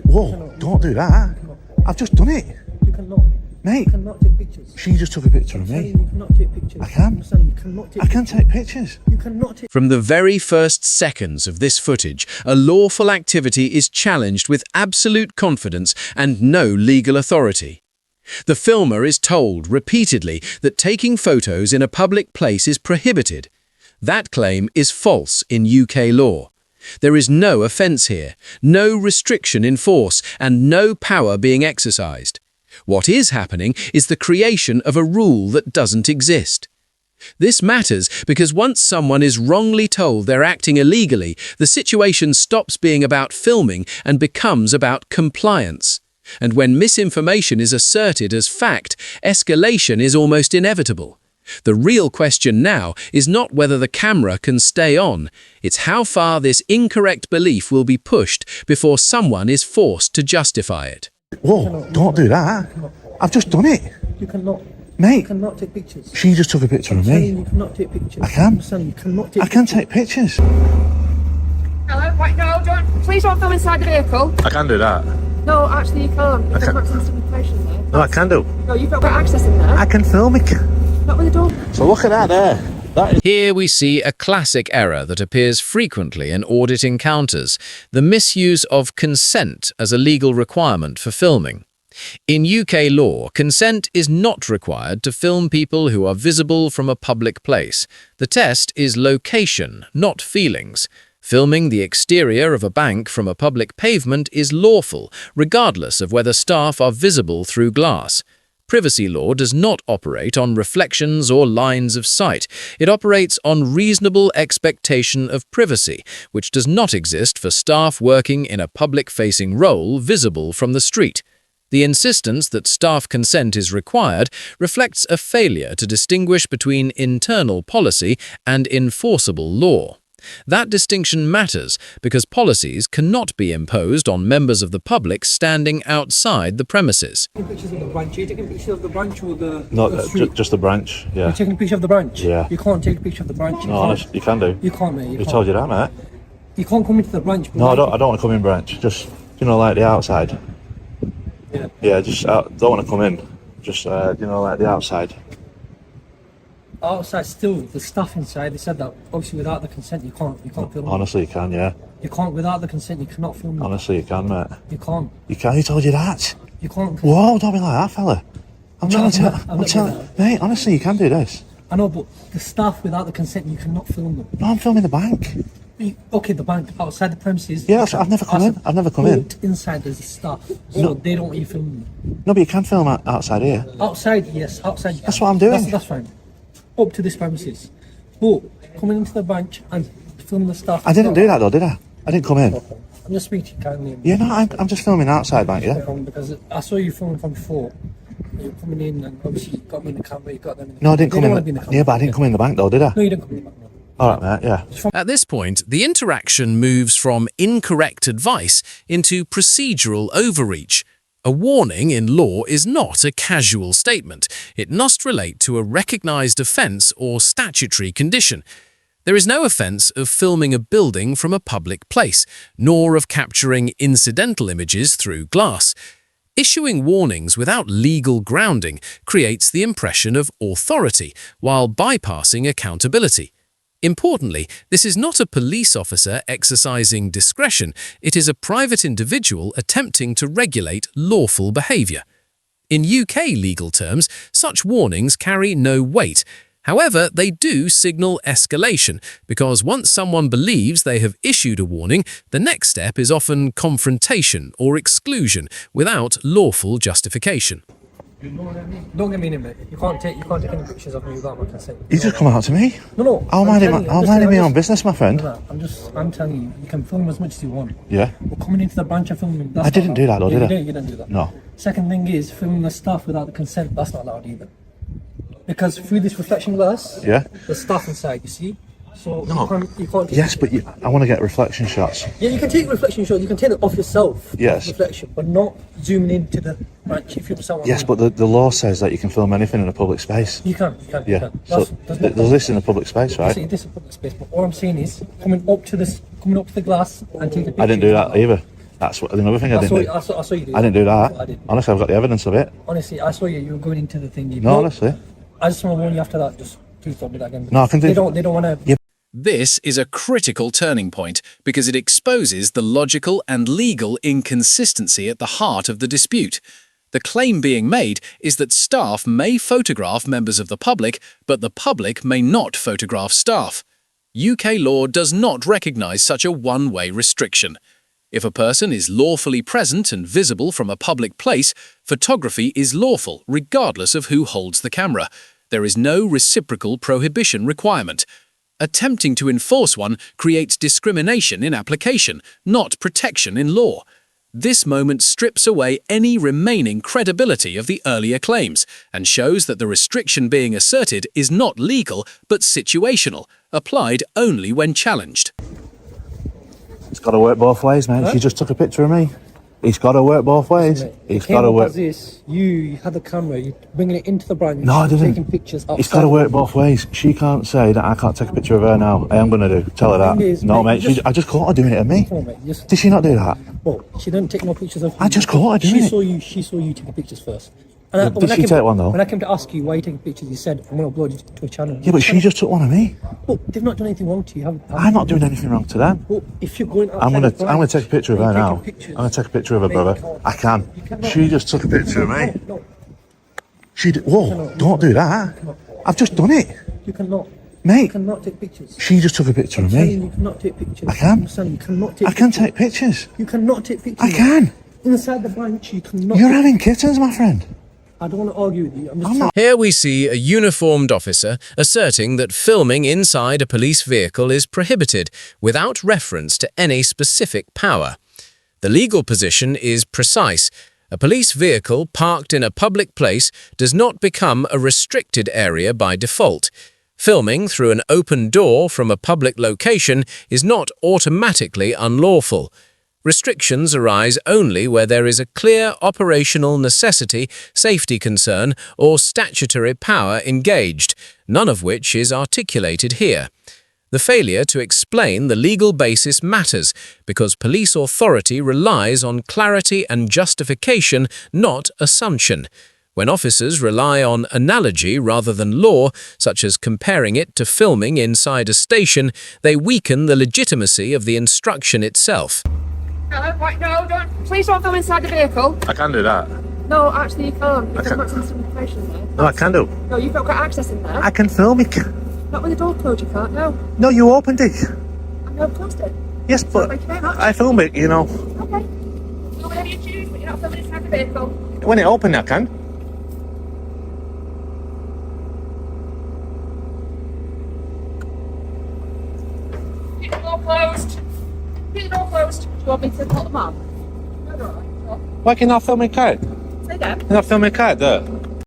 Whoa, don't do that. I've just done it. You cannot. Mate, You cannot take pictures. she just took a picture of me. You cannot take pictures. I can. I'm saying you cannot take I can take pictures. You cannot take. From the very first seconds of this footage, a lawful activity is challenged with absolute confidence and no legal authority. The filmer is told repeatedly that taking photos in a public place is prohibited. That claim is false in UK law. There is no offence here, no restriction in force, and no power being exercised. What is happening is the creation of a rule that doesn't exist. This matters because once someone is wrongly told they're acting illegally, the situation stops being about filming and becomes about compliance. And when misinformation is asserted as fact, escalation is almost inevitable. The real question now is not whether the camera can stay on, it's how far this incorrect belief will be pushed before someone is forced to justify it. Whoa, don't do that. I've just done it. You cannot. Mate, You cannot take pictures. she just took a picture of Saying me. you cannot take pictures. I can. I'm saying you cannot take. I can take pictures. Hello, right, no, please don't film inside the vehicle. I can do that. No, actually you can't. You've can't. got some intimidation there. No, I can do. No, you've not got access in there. I can film it. Not with the door. So look at that there. That is... Here we see a classic error that appears frequently in audit encounters, the misuse of consent as a legal requirement for filming. In UK law, consent is not required to film people who are visible from a public place. The test is location, not feelings. Filming the exterior of a bank from a public pavement is lawful, regardless of whether staff are visible through glass. Privacy law does not operate on reflections or lines of sight. It operates on reasonable expectation of privacy, which does not exist for staff working in a public-facing role visible from the street. The insistence that staff consent is required reflects a failure to distinguish between internal policy and enforceable law. That distinction matters because policies cannot be imposed on members of the public standing outside the premises. Taking pictures of the branch. You're taking pictures of the branch or the. No, the street? just the branch. Yeah. You're taking a picture of the branch. Yeah. You can't take a picture of the branch. No, honest, you can do. You can't, mate. Who told you that, mate? You can't come into the branch. No, I don't want to come in branch. Just, like the outside. Yeah. Yeah, just don't want to come in. Just, like the outside. Outside, still the stuff inside. They said that obviously without the consent you can't film. Honestly, you can, yeah. You can't without the consent. You cannot film. It. Honestly, you can, mate. You can't. You can. Who told you that? You can't. Whoa, don't be like that, fella. I'm not telling, mate. Honestly, you can do this. I know, but the staff without the consent you cannot film them. No, I'm filming the bank. Okay, the bank outside the premises. Yeah, I've never come in. I've never come in. Inside there's staff, so they don't want you filming them. No, but you can film outside here. Outside, yes, outside. That's what I'm doing. That's fine. Up to this premises, but coming into the branch and film the staff. I didn't do that though, did I? I didn't come in. I'm just speaking kindly. Yeah, no, I'm just filming outside, bank. Yeah. Because I saw you filming from before. You're coming in and obviously you got me in the camera. You got them in the No, I didn't come in. Yeah, but I didn't come in the bank though, did I? No, you didn't come in the bank. No. All right, mate. Yeah. At this point, the interaction moves from incorrect advice into procedural overreach. A warning in law is not a casual statement. It must relate to a recognized offence or statutory condition. There is no offence of filming a building from a public place, nor of capturing incidental images through glass. Issuing warnings without legal grounding creates the impression of authority while bypassing accountability. Importantly, this is not a police officer exercising discretion, it is a private individual attempting to regulate lawful behaviour. In UK legal terms, such warnings carry no weight. However, they do signal escalation, because once someone believes they have issued a warning, the next step is often confrontation or exclusion without lawful justification. Don't get me in, mate. You can't take any pictures of me without my consent. You just come out to me. No. I'm minding my own business, my friend. No, I'm telling you, you can film as much as you want. Yeah. But coming into the branch and filming, that's I didn't do that though, did I? You didn't do that. No. Second thing is filming the staff without the consent. That's not allowed either. Because through this reflection glass, Yeah. the staff inside, you see. So No. you can't take Yes, but I want to get reflection shots. Yeah, you can take reflection shots. You can take it off yourself. Yes. Reflection, but not zooming into the branch. If you someone. Yes, but the law says that you can film anything in a public space. You can. Yeah. You can. So there's this in a public space, right? See, this is public space. But all I'm saying is coming up to the glass and take a picture. I didn't do that either. That's what another thing I I didn't saw, do. I saw you do I didn't do that. I did. Honestly, I've got the evidence of it. Honestly, I saw you. You were going into the thing. No, honestly. I just want to warn you after that. Just please don't do that again. No, I can do. They don't want to. Yeah. This is a critical turning point because it exposes the logical and legal inconsistency at the heart of the dispute. The claim being made is that staff may photograph members of the public, but the public may not photograph staff. UK law does not recognise such a one-way restriction. If a person is lawfully present and visible from a public place, photography is lawful regardless of who holds the camera. There is no reciprocal prohibition requirement. Attempting to enforce one creates discrimination in application, not protection in law. This moment strips away any remaining credibility of the earlier claims and shows that the restriction being asserted is not legal but situational, applied only when challenged. It's got to work both ways, mate. Huh? She just took a picture of me. It's got to work both ways. It's got to work. You had the camera, you bringing it into the branch. No, I didn't. Taking pictures. It's got to work both ways. She can't say that I can't take a picture of her now. I am going to do. Tell her that. No, mate. I just caught her doing it to me. Did she not do that? Well, she didn't take no pictures of you. I just caught her doing it. She saw you take pictures first. And Did she take one though? When I came to ask you why you taking pictures, you said I'm going to upload it to a channel. Yeah, but she just took one of me. Well, they've not done anything wrong to you, have they? I'm not doing anything wrong to them. Well, if you're going I'm gonna take a picture of her now. I'm gonna take a picture of her, brother. I can. She just took a picture of me. No. She did. Whoa! Don't do that. I've just done it, You cannot. mate. You cannot take pictures. She just took a picture of me. You cannot take pictures. I can. I'm saying you cannot take I can pictures. take pictures. You cannot take pictures. I can. Inside the branch, you cannot. You're having kittens, my friend. I don't want to argue with you. I'm not. Here we see a uniformed officer asserting that filming inside a police vehicle is prohibited without reference to any specific power. The legal position is precise. A police vehicle parked in a public place does not become a restricted area by default. Filming through an open door from a public location is not automatically unlawful. Restrictions arise only where there is a clear operational necessity, safety concern, or statutory power engaged, none of which is articulated here. The failure to explain the legal basis matters because police authority relies on clarity and justification, not assumption. When officers rely on analogy rather than law, such as comparing it to filming inside a station, they weaken the legitimacy of the instruction itself. Hello, right, no, please don't film inside the vehicle. I can do that. No, actually you can't. You've can- got some information there. No, I can do. No, you've not got access in there. I can film it. Not with the door closed, you can't, no. No, you opened it. I know, closed it. Yes, but Thank you very much. I film it. You know, Okay. Do whatever you choose, but you're not filming inside the vehicle. when it opened, I can. Keep the door closed. Keep the door closed. Do you want me to call them up? No, no, no. Why can I film my card? Say that. Can I film my card there?